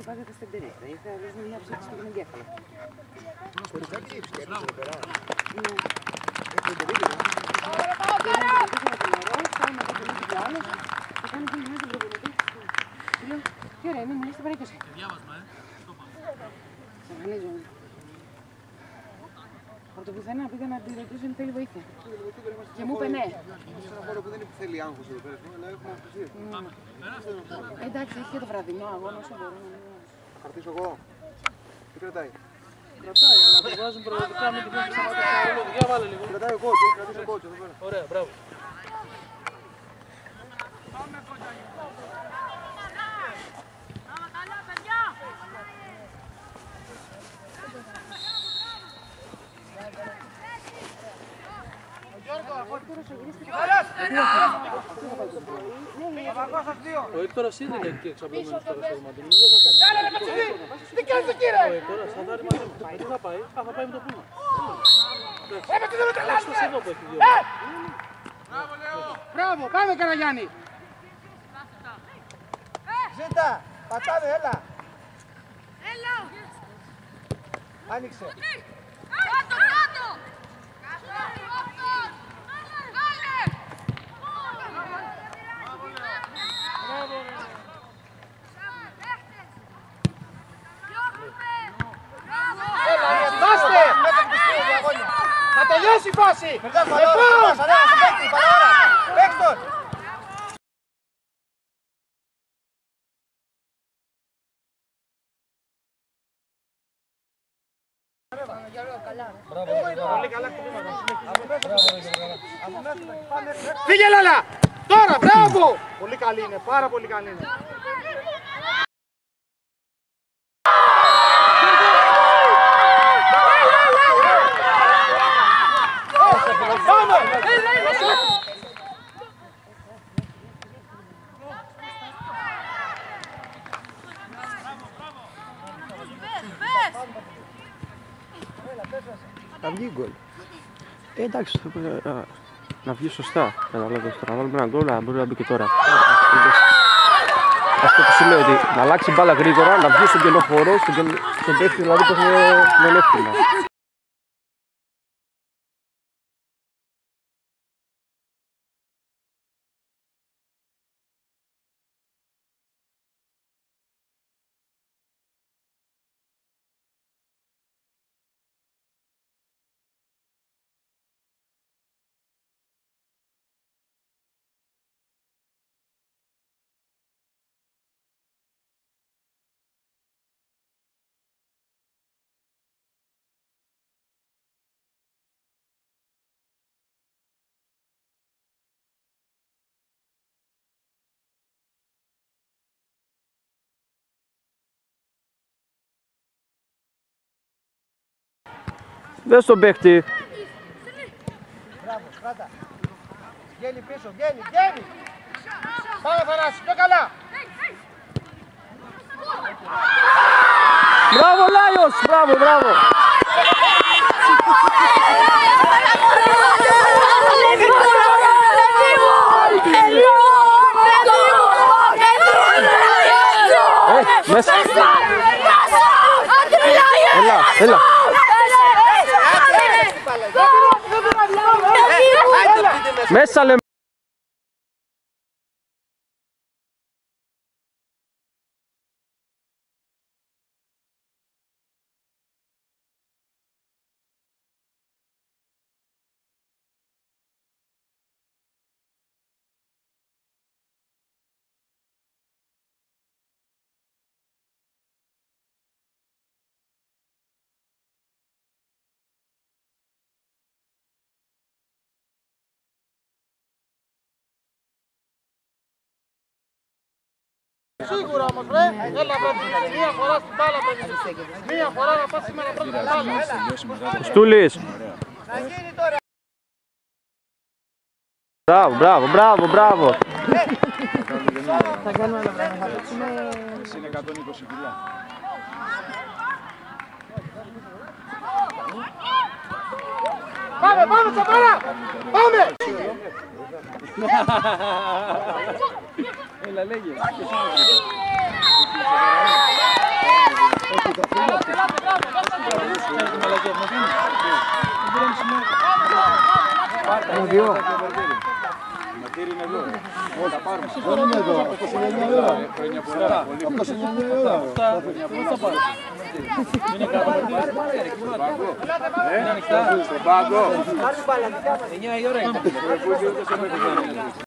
πάτε τα στεντερίστα. Ήρθα να δώσουμε μια ψήφιση στον εγκέφαλο. Χωρίς κάτι σκέψη εδώ πέρα. Ναι. Έχετε τελείω. Θα κάνω και μια προπονητή. Λέω, τι ωραία, μην μιλήσει, θα παρήκωσε. Σταματήσω. Από το πουθενά πήγα να τη ρωτήσω αν θέλει βοήθεια. Και μου είπε ναι. Σε ένα χώρο που δεν θέλει άγχος εδώ πέρα, αλλά έχουμε αυτοσίες. Εντάξει, έχει και το βραδινό αγώνα όσο μπορώ. Θα χαρτίσω εγώ. Τι κρατάει. Κρατάει, αλλά το βάζουν προοδευτικά με την πίστη σταματήσει. Για βάλε λίγο. Κρατάει ο κότσο, κρατήσει ο κότσο εδώ πέρα. Ωραία, μπράβο. Ο Έκτορας είναι εκεί εξαπλωμένος τώρα στο δωμάτιο. Τι κάνεις κύριε! Ο Έκτορας θα πάρει μαζί μου. Πού θα πάει? Θα πάει με το πούλμα. Έμεινε δεν με τρελάτε! Μπράβο, πάμε Καραγιάννη! Ζήτα, πατάμε, έλα! Άνοιξε! Κάτω, κάτω! Να τελειώσει η φάση! Παίξτον! Φύγε Λάλα! Τώρα, μπράβο! Πολύ καλή είναι, πάρα πολύ καλή είναι. Θα βγει γκολ. Εντάξει, να βγει σωστά. Καταλάβεις τώρα. Να βάλουμε ένα γκολ, να μπορεί να μπει και τώρα. Αυτό που σου λέω, ότι να αλλάξει μπάλα γρήγορα, να βγει στον κενό χώρο, στον παίχτη δηλαδή που έχουμε μειονέκτημα. Δες τον παίχτη. Μπράβο, κράτα. Βγαίνει πίσω, βγαίνει, βγαίνει. Πάμε Θανάση, πιο καλά. Μπράβο Λάιος, μπράβο, μπράβο. Μέσα. Έλα, έλα. Μέσα λέμε. Σίγουρα όμως βρε, έλα βρε, μία φορά στην μπάλα παιδί. Μία φορά να πας σήμερα πρώτη στην μπάλα. Στούλης. Μπράβο, μπράβο, μπράβο, μπράβο. Θα κάνουμε όλα πράγματα. Εσύ είναι 120 κιλά. Πάμε, πάμε Τσαπάρα! Πάμε! Έλα, λέγε. Ματήρι είναι εδώ. Θα πάρουμε. Δεν είναι εδώ. Αυτό είναι 9 ώρα. Αυτό είναι 9 ώρα. Είναι κάτω από Στον πάγκο. 9 η ώρα είναι.